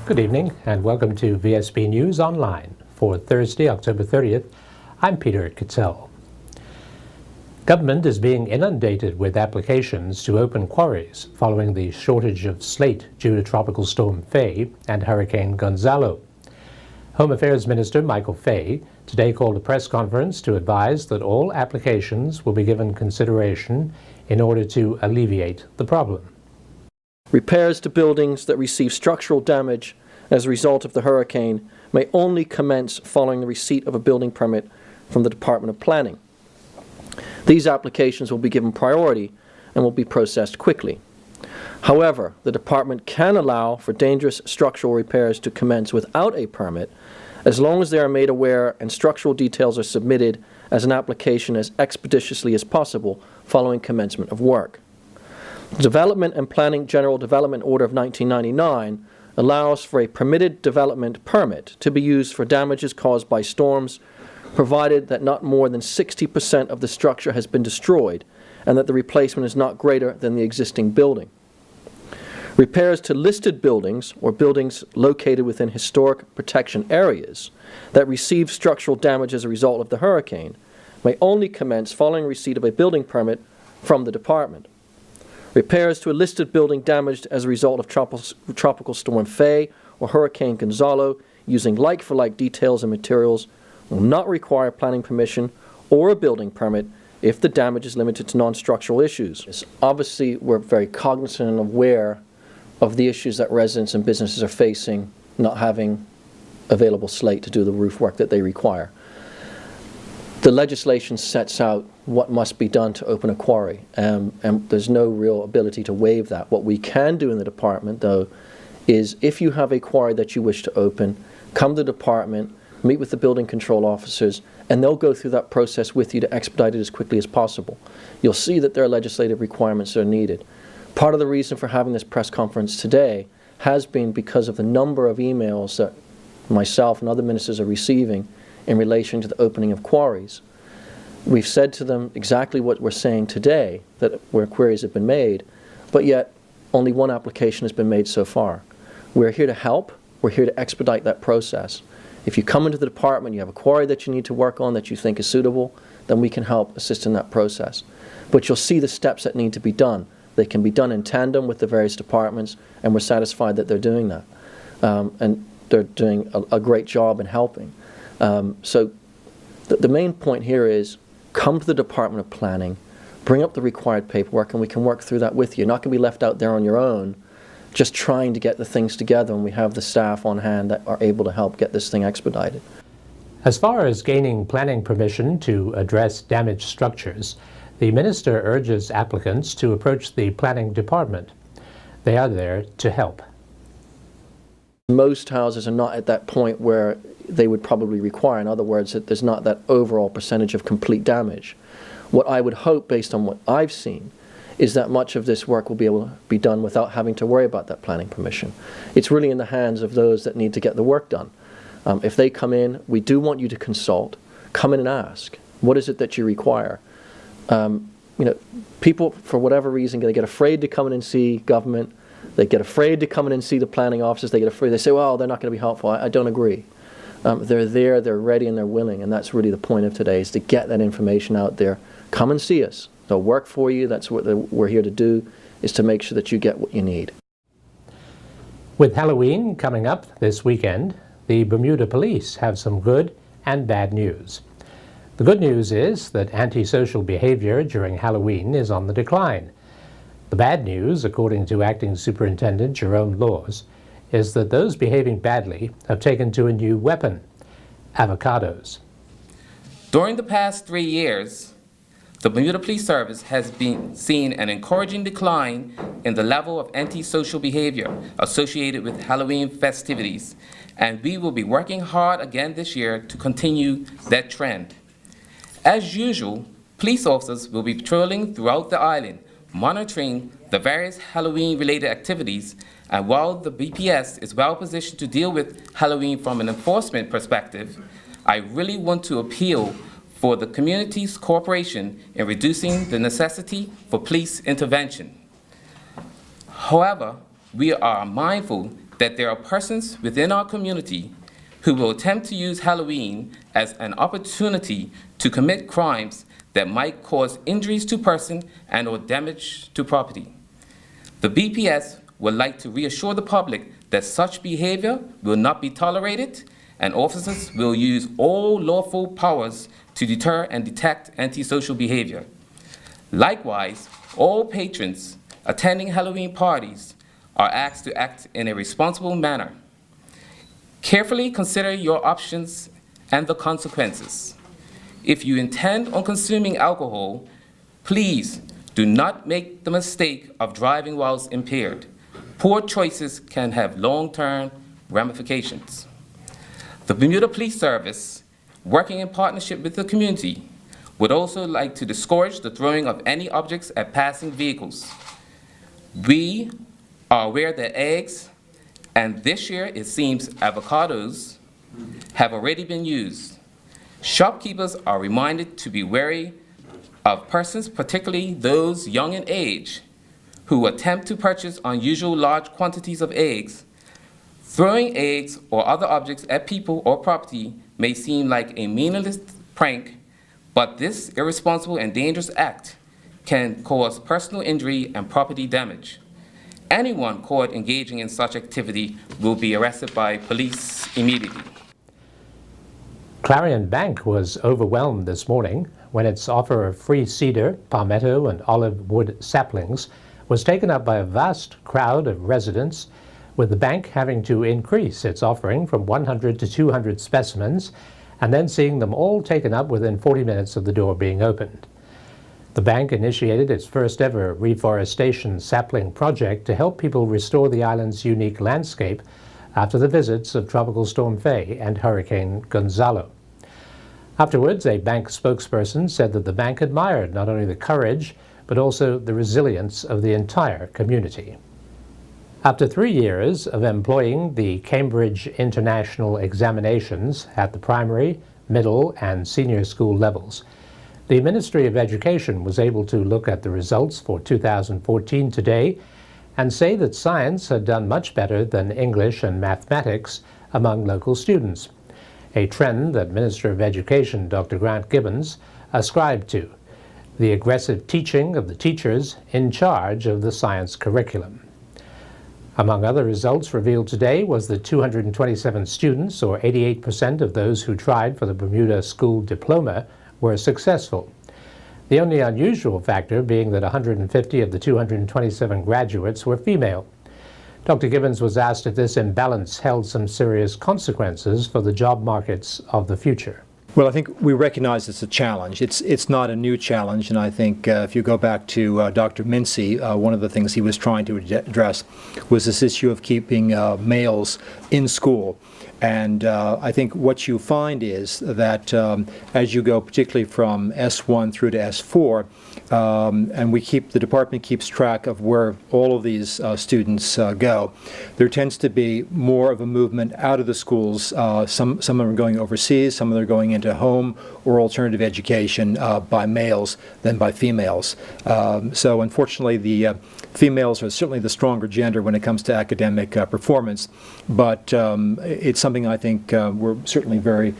Good evening and welcome to VSB News Online for Thursday, October 30th. I'm Peter Kitzel. Government is being inundated with applications to open quarries following the shortage of slate due to Tropical Storm Fahy and Hurricane Gonzalo. Home Affairs Minister Michael Fahy today called a press conference to advise that all applications will be given consideration in order to alleviate the problem. Repairs to buildings that receive structural damage as a result of the hurricane may only commence following the receipt of a building permit from the Department of Planning. These applications will be given priority and will be processed quickly. However, the department can allow for dangerous structural repairs to commence without a permit as long as they are made aware and structural details are submitted as an application as expeditiously as possible following commencement of work. The Development and Planning General Development Order of 1999 allows for a permitted development permit to be used for damages caused by storms, provided that not more than 60% of the structure has been destroyed and that the replacement is not greater than the existing building. Repairs to listed buildings or buildings located within historic protection areas that receive structural damage as a result of the hurricane may only commence following receipt of a building permit from the department. Repairs to a listed building damaged as a result of Tropical Storm Fahy or Hurricane Gonzalo using like-for-like details and materials will not require planning permission or a building permit if the damage is limited to non-structural issues. Obviously, we're very cognizant and aware of the issues that residents and businesses are facing not having available slate to do the roof work that they require. The legislation sets out what must be done to open a quarry, and there's no real ability to waive that. What we can do in the department, though, is if you have a quarry that you wish to open, come to the department, meet with the building control officers, and they'll go through that process with you to expedite it as quickly as possible. You'll see that there are legislative requirements that are needed. Part of the reason for having this press conference today has been because of the number of emails that myself and other ministers are receiving in relation to the opening of quarries. We've said to them exactly what we're saying today, that where queries have been made, but yet only one application has been made so far. We're here to help. We're here to expedite that process. If you come into the department, you have a quarry that you need to work on that you think is suitable, then we can help assist in that process. But you'll see the steps that need to be done. They can be done in tandem with the various departments, and we're satisfied that they're doing that. And they're doing a great job in helping. So the main point here is come to the Department of Planning, bring up the required paperwork, and we can work through that with you. You're not going to be left out there on your own just trying to get the things together, and we have the staff on hand that are able to help get this thing expedited. As far as gaining planning permission to address damaged structures, the minister urges applicants to approach the planning department. They are there to help. Most houses are not at that point where they would probably require. In other words, that there's not that overall percentage of complete damage. What I would hope, based on what I've seen, is that much of this work will be able to be done without having to worry about that planning permission. It's really in the hands of those that need to get the work done. If they come in, we do want you to consult. Come in and ask, what is it that you require? People, for whatever reason, they get afraid to come in and see government. They get afraid to come in and see the planning officers. They get afraid. They say, well, they're not going to be helpful. I don't agree. They're there, they're ready, and they're willing, and that's really the point of today, is to get that information out there. Come and see us. They'll work for you. That's what we're here to do, is to make sure that you get what you need. With Halloween coming up this weekend, the Bermuda Police have some good and bad news. The good news is that antisocial behavior during Halloween is on the decline. The bad news, according to Acting Superintendent Jerome Laws, is that those behaving badly have taken to a new weapon: avocados. During the past 3 years, the Bermuda Police Service has seen an encouraging decline in the level of antisocial behavior associated with Halloween festivities, and we will be working hard again this year to continue that trend. As usual, police officers will be patrolling throughout the island, monitoring the various Halloween-related activities, and while the BPS is well positioned to deal with Halloween from an enforcement perspective, I really want to appeal for the community's cooperation in reducing the necessity for police intervention. However, we are mindful that there are persons within our community who will attempt to use Halloween as an opportunity to commit crimes that might cause injuries to person and or damage to property. The BPS would like to reassure the public that such behavior will not be tolerated, and officers will use all lawful powers to deter and detect antisocial behavior. Likewise, all patrons attending Halloween parties are asked to act in a responsible manner. Carefully consider your options and the consequences. If you intend on consuming alcohol, please do not make the mistake of driving whilst impaired. Poor choices can have long-term ramifications. The Bermuda Police Service, working in partnership with the community, would also like to discourage the throwing of any objects at passing vehicles. We are aware that eggs, and this year it seems avocados, have already been used. Shopkeepers are reminded to be wary of persons, particularly those young in age, who attempt to purchase unusual large quantities of eggs. Throwing eggs or other objects at people or property may seem like a meaningless prank, but this irresponsible and dangerous act can cause personal injury and property damage. Anyone caught engaging in such activity will be arrested by police immediately. Clarion Bank was overwhelmed this morning when its offer of free cedar, palmetto, and olive wood saplings was taken up by a vast crowd of residents, with the bank having to increase its offering from 100 to 200 specimens and then seeing them all taken up within 40 minutes of the door being opened. The bank initiated its first ever reforestation sapling project to help people restore the island's unique landscape after the visits of Tropical Storm Fahy and Hurricane Gonzalo. Afterwards, a bank spokesperson said that the bank admired not only the courage, but also the resilience of the entire community. After 3 years of employing the Cambridge International examinations at the primary, middle, and senior school levels, the Ministry of Education was able to look at the results for 2014 today and say that science had done much better than English and mathematics among local students, a trend that Minister of Education Dr. Grant Gibbons ascribed to the aggressive teaching of the teachers in charge of the science curriculum. Among other results revealed today was that 227 students, or 88% of those who tried for the Bermuda School Diploma, were successful. The only unusual factor being that 150 of the 227 graduates were female. Dr. Gibbons was asked if this imbalance held some serious consequences for the job markets of the future. Well, I think we recognize it's a challenge. It's not a new challenge, and I think if you go back to Dr. Mincy, one of the things he was trying to address was this issue of keeping males in school. And I think what you find is that as you go particularly from S1 through to S4, and the department keeps track of where all of these students go, there tends to be more of a movement out of the schools. Some of them are going overseas, some of them are going into home or alternative education by males than by females. So unfortunately the females are certainly the stronger gender when it comes to academic performance, but it's something I think we're certainly very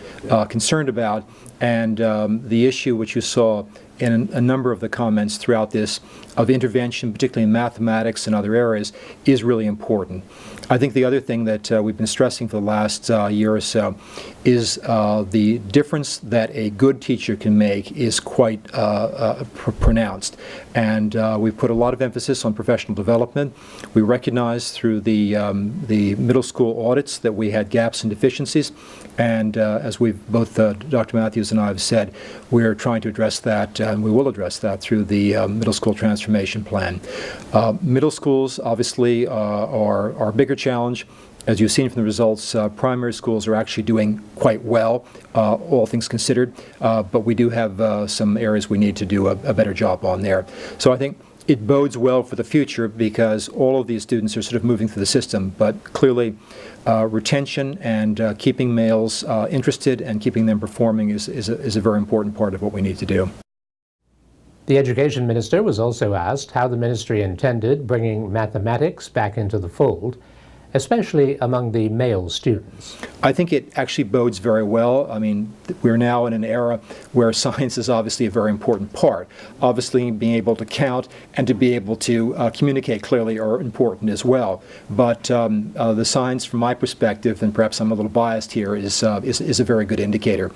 concerned about, and the issue which you saw in a number of the comments throughout this of intervention, particularly in mathematics and other areas, is really important. I think the other thing that we've been stressing for the last year or so is the difference that a good teacher can make is quite pronounced. And we've put a lot of emphasis on professional development. We recognize through the middle school audits that we had gaps and deficiencies. And as we've both Dr. Matthews and I have said, we're trying to address that, and we will address that through the middle school transformation plan. Middle schools obviously are a bigger challenge. As you've seen from the results, primary schools are actually doing quite well, all things considered, but we do have some areas we need to do a better job on there. So I think it bodes well for the future because all of these students are sort of moving through the system, but clearly retention and keeping males interested and keeping them performing is a very important part of what we need to do. The Education Minister was also asked how the ministry intended bringing mathematics back into the fold, especially among the male students. I think it actually bodes very well. I mean, we're now in an era where science is obviously a very important part. Obviously, being able to count and to be able to communicate clearly are important as well. But the science, from my perspective, and perhaps I'm a little biased here, is a very good indicator.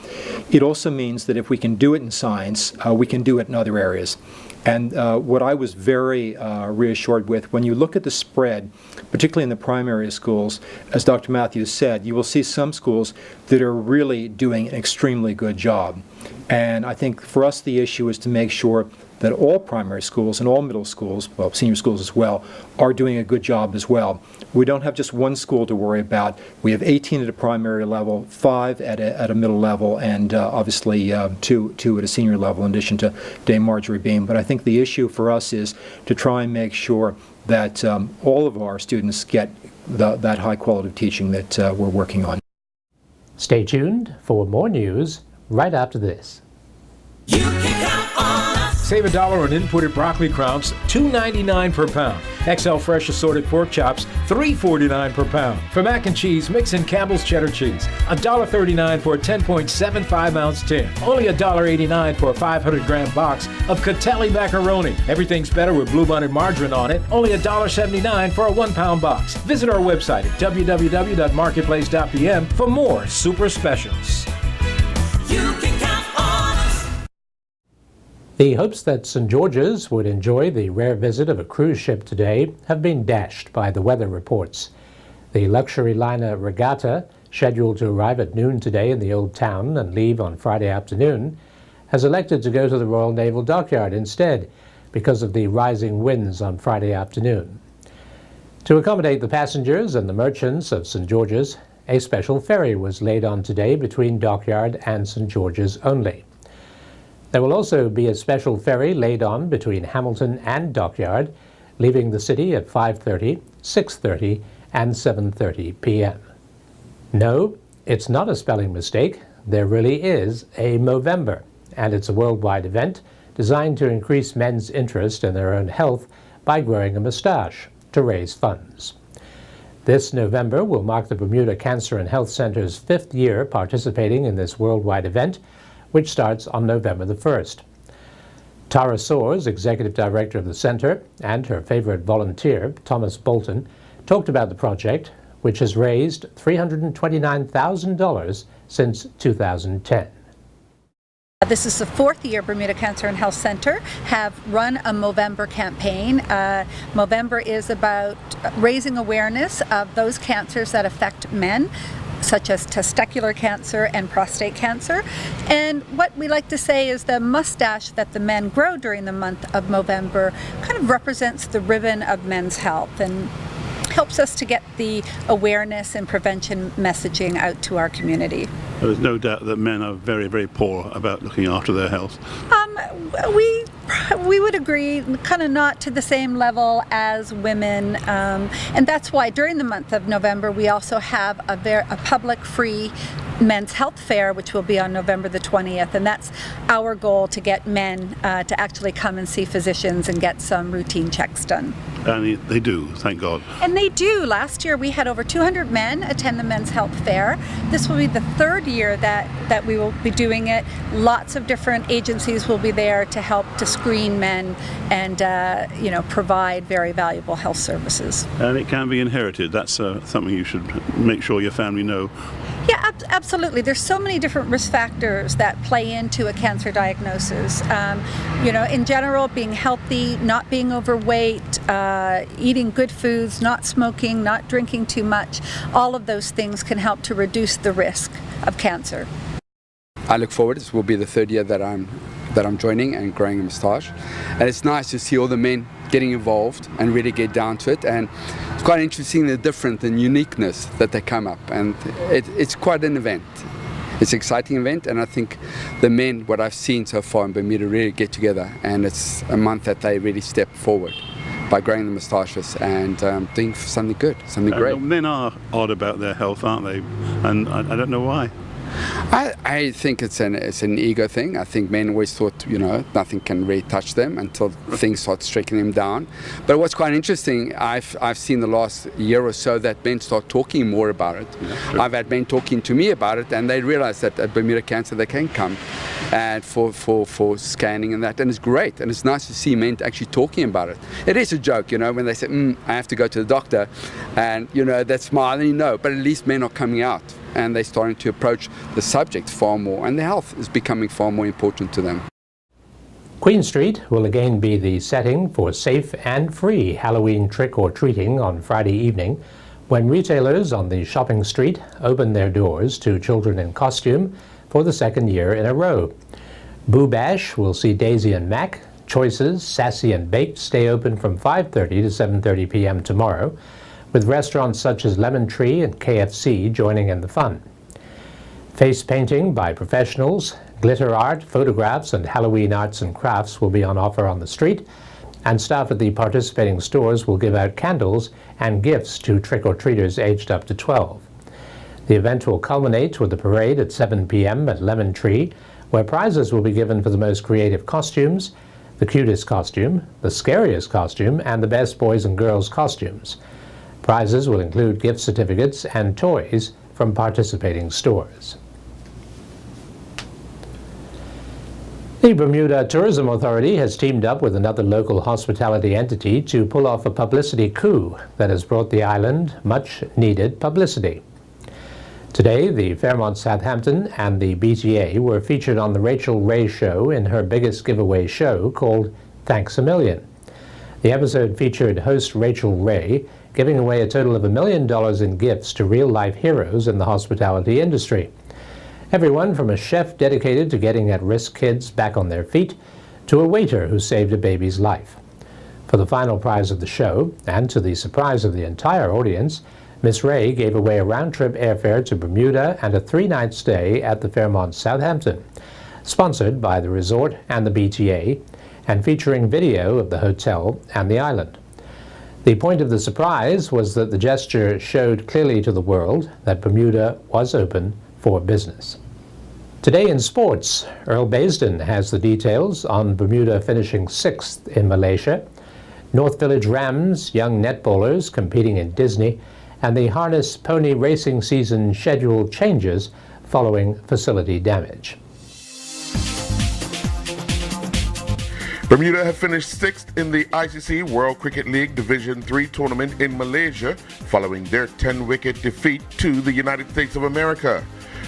It also means that if we can do it in science, we can do it in other areas. And what I was very reassured with, when you look at the spread, particularly in the primary schools, as Dr. Matthews said, you will see some schools that are really doing an extremely good job. And I think for us the issue is to make sure that all primary schools and all middle schools, well, senior schools as well, are doing a good job as well. We don't have just one school to worry about. We have 18 at a primary level, 5 at a middle level, and obviously two at a senior level, in addition to Dame Marjorie Beam. But I think the issue for us is to try and make sure that all of our students get that high quality of teaching that we're working on. Stay tuned for more news right after this. You can count on us. Save $1 on imported broccoli crowns, $2.99 per pound. XL Fresh assorted pork chops, $3.49 per pound. For mac and cheese, mix in Campbell's cheddar cheese, $1.39 for a 10.75-ounce tin. Only $1.89 for a 500-gram box of Catelli macaroni. Everything's better with Bluebonnet margarine on it. Only $1.79 for a 1-pound box. Visit our website at www.marketplace.pm for more super specials. You can count on us. The hopes that St. George's would enjoy the rare visit of a cruise ship today have been dashed by the weather reports. The luxury liner Regatta, scheduled to arrive at noon today in the Old Town and leave on Friday afternoon, has elected to go to the Royal Naval Dockyard instead because of the rising winds on Friday afternoon. To accommodate the passengers and the merchants of St. George's, a special ferry was laid on today between Dockyard and St. George's only. There will also be a special ferry laid on between Hamilton and Dockyard, leaving the city at 5:30, 6:30, and 7:30 p.m. No, it's not a spelling mistake. There really is a Movember, and it's a worldwide event designed to increase men's interest in their own health by growing a mustache to raise funds. This November will mark the Bermuda Cancer and Health Center's 5th year participating in this worldwide event, which starts on November the 1st. Tara Soares, executive director of the center, and her favorite volunteer, Thomas Bolton, talked about the project, which has raised $329,000 since 2010. This is the 4th year Bermuda Cancer and Health Center have run a Movember campaign. Movember is about raising awareness of those cancers that affect men, such as testicular cancer and prostate cancer. And what we like to say is the mustache that the men grow during the month of Movember kind of represents the ribbon of men's health and helps us to get the awareness and prevention messaging out to our community. There's no doubt that men are very, very poor about looking after their health. We would agree, kind of not to the same level as women, and that's why during the month of November we also have a public free men's health fair, which will be on November the 20th, and that's our goal, to get men to actually come and see physicians and get some routine checks done. And they do, thank God. And they do. Last year we had over 200 men attend the men's health fair. This will be the 3rd year that we will be doing it. Lots of different agencies will be there to help to screen men and provide very valuable health services. And it can be inherited. That's something you should make sure your family know. Yeah, absolutely. There's so many different risk factors that play into a cancer diagnosis. In general, being healthy, not being overweight, eating good foods, not smoking, not drinking too much, all of those things can help to reduce the risk of cancer. I look forward. This will be the 3rd year that I'm joining and growing a moustache, and it's nice to see all the men getting involved and really get down to it. And it's quite interesting the different and uniqueness that they come up, and it's quite an event. It's an exciting event, and I think the men, what I've seen so far in Bermuda, really get together, and it's a month that they really step forward by growing the moustaches and doing something good, something great. Men are odd about their health, aren't they? And I don't know why. I think it's an ego thing. I think men always thought, nothing can really touch them until things start striking them down. But what's quite interesting, I've seen the last year or so that men start talking more about it. Yeah, sure. I've had men talking to me about it, and they realize that at Bermuda Cancer they can come and for scanning and that, and it's great, and it's nice to see men actually talking about it. It is a joke, when they say, I have to go to the doctor, and that smile, and but at least men are coming out and they're starting to approach the subject far more, and their health is becoming far more important to them. Queen Street will again be the setting for safe and free Halloween trick-or-treating on Friday evening, when retailers on the shopping street open their doors to children in costume for the second year in a row. Boo Bash will see Daisy and Mac, Choices, Sassy and Baked stay open from 5:30 to 7:30 p.m. tomorrow, with restaurants such as Lemon Tree and KFC joining in the fun. Face painting by professionals, glitter art, photographs, and Halloween arts and crafts will be on offer on the street, and staff at the participating stores will give out candles and gifts to trick-or-treaters aged up to 12. The event will culminate with a parade at 7 p.m. at Lemon Tree, where prizes will be given for the most creative costumes, the cutest costume, the scariest costume, and the best boys and girls costumes. Prizes will include gift certificates and toys from participating stores. The Bermuda Tourism Authority has teamed up with another local hospitality entity to pull off a publicity coup that has brought the island much-needed publicity. Today, the Fairmont Southampton and the BTA were featured on the Rachel Ray Show in her biggest giveaway show called Thanks a Million. The episode featured host Rachel Ray giving away a total of $1 million in gifts to real-life heroes in the hospitality industry. Everyone from a chef dedicated to getting at-risk kids back on their feet to a waiter who saved a baby's life. For the final prize of the show, and to the surprise of the entire audience, Miss Ray gave away a round-trip airfare to Bermuda and a 3-night stay at the Fairmont Southampton, sponsored by the resort and the BTA, and featuring video of the hotel and the island. The point of the surprise was that the gesture showed clearly to the world that Bermuda was open for business. Today in sports, Earl Baisden has the details on Bermuda finishing 6th in Malaysia, North Village Rams young netballers competing in Disney, and the harness pony racing season schedule changes following facility damage. Bermuda have finished 6th in the ICC World Cricket League Division III tournament in Malaysia following their 10-wicket defeat to the United States of America.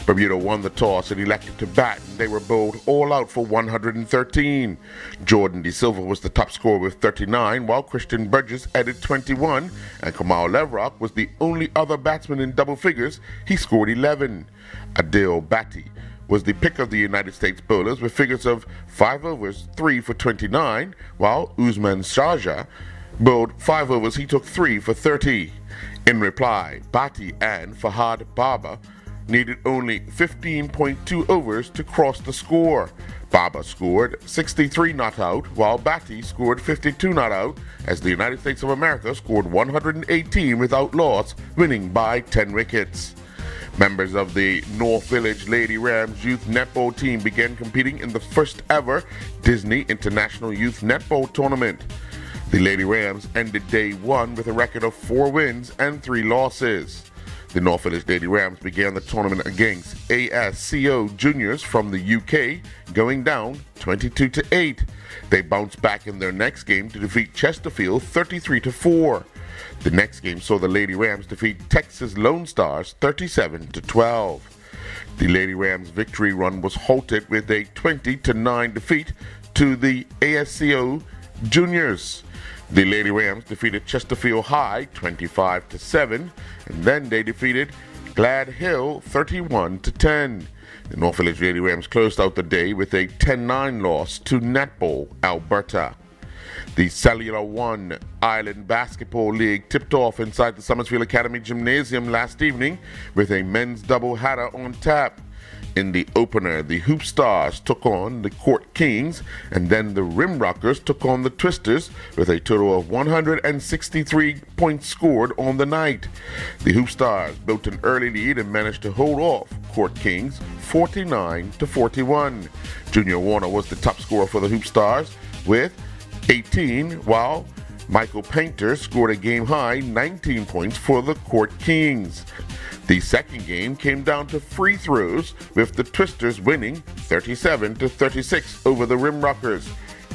Bermuda won the toss and elected to bat, and they were bowled all out for 113. Jordan De Silva was the top scorer with 39, while Christian Burgess added 21, and Kamal Levrock was the only other batsman in double figures. He scored 11. Adil Bhatti was the pick of the United States bowlers with figures of 5 overs, 3 for 29, while Usman Sharjah bowled 5 overs, he took 3 for 30. In reply, Bhatti and Fahad Baba needed only 15.2 overs to cross the score. Baba scored 63 not out, while Bhatti scored 52 not out, as the United States of America scored 118 without loss, winning by 10 wickets. Members of the North Village Lady Rams youth netball team began competing in the first ever Disney International Youth Netball Tournament. The Lady Rams ended day 1 with a record of 4 wins and 3 losses. The North Village Lady Rams began the tournament against ASCO Juniors from the UK, going down 22-8. They bounced back in their next game to defeat Chesterfield 33-4. The next game saw the Lady Rams defeat Texas Lone Stars 37-12. The Lady Rams' victory run was halted with a 20-9 defeat to the ASCO Juniors. The Lady Rams defeated Chesterfield High 25-7, and then they defeated Glad Hill 31-10. The North Village Lady Rams closed out the day with a 10-9 loss to Netball Alberta. The Cellular One Island Basketball League tipped off inside the Summersfield Academy Gymnasium last evening with a men's doubleheader on tap. In the opener, the Hoop Stars took on the Court Kings, and then the Rim Rockers took on the Twisters with a total of 163 points scored on the night. The Hoop Stars built an early lead and managed to hold off Court Kings 49-41. Junior Warner was the top scorer for the Hoop Stars with 18, while Michael Painter scored a game-high 19 points for the Court Kings. The second game came down to free throws, with the Twisters winning 37-36 over the Rim Rockers.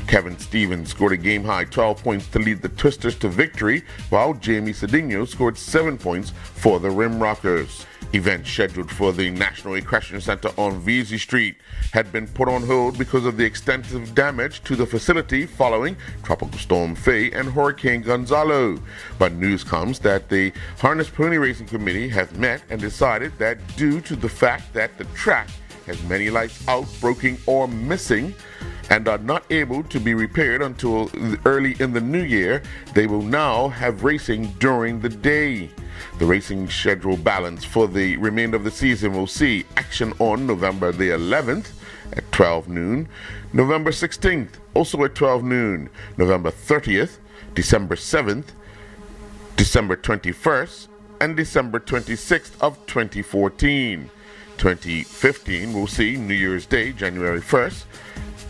Kevin Stevens scored a game-high 12 points to lead the Twisters to victory, while Jamie Cedinho scored 7 points for the Rim Rockers. Events scheduled for the National Equestrian Center on Vesey Street had been put on hold because of the extensive damage to the facility following Tropical Storm Fahy and Hurricane Gonzalo. But news comes that the Harness Pony Racing Committee has met and decided that due to the fact that the track has many lights out, broken, or missing, and are not able to be repaired until early in the new year, they will now have racing during the day. The racing schedule balance for the remainder of the season will see action on November the 11th at 12 noon, November 16th also at 12 noon, November 30th, December 7th, December 21st, and December 26th of 2014. 2015 will see New Year's Day, January 1st,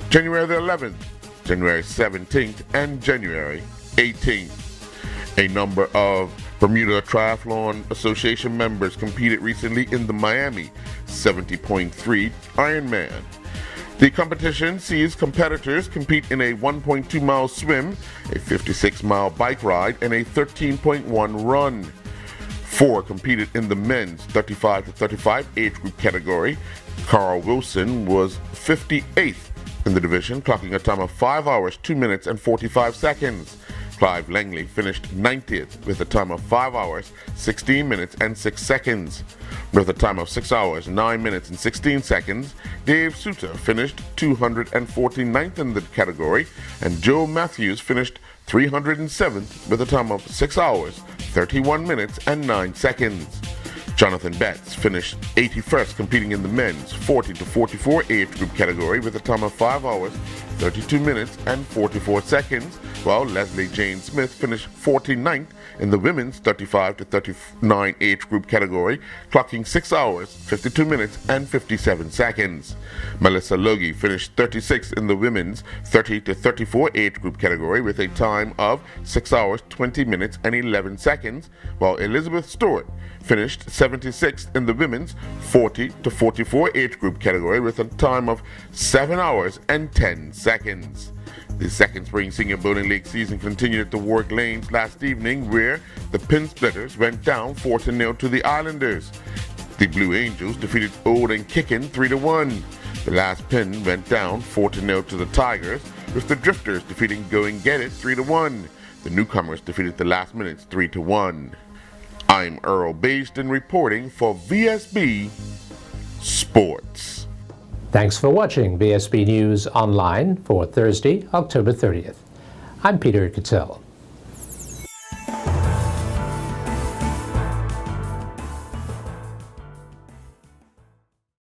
January the 11th, January 17th, and January 18th. A number of Bermuda Triathlon Association members competed recently in the Miami 70.3 Ironman. The competition sees competitors compete in a 1.2-mile swim, a 56-mile bike ride, and a 13.1 run. 4 competed in the men's 35 to 35 age group category. Carl Wilson was 58th in the division, clocking a time of 5 hours, 2 minutes, and 45 seconds. Clive Langley finished 90th with a time of 5 hours, 16 minutes, and 6 seconds. With a time of 6 hours, 9 minutes, and 16 seconds, Dave Suter finished 249th in the category, and Joe Matthews finished 307th with a time of 6 hours, 31 minutes, and 9 seconds. Jonathan Betts finished 81st competing in the men's 40 to 44 age group category with a time of 5 hours, 32 minutes, and 44 seconds, while Leslie Jane Smith finished 49th in the women's 35 to 39 age group category, clocking 6 hours, 52 minutes, and 57 seconds. Melissa Logie finished 36th in the women's 30 to 34 age group category with a time of 6 hours, 20 minutes, and 11 seconds, while Elizabeth Stewart finished 76th in the women's 40 to 44 age group category with a time of 7 hours and 10 seconds. The second spring senior bowling league season continued at the Warwick Lanes last evening, where the Pin Splitters went down 4-0 to the Islanders. The Blue Angels defeated Old and Kickin 3-1. The last pin went down 4-0 to the Tigers, with the Drifters defeating Go and Get It 3-1. The newcomers defeated the Last Minutes 3-1. I'm Earl Basden reporting for VSB Sports. Thanks for watching VSB News Online for Thursday, October 30th. I'm Peter Cattell.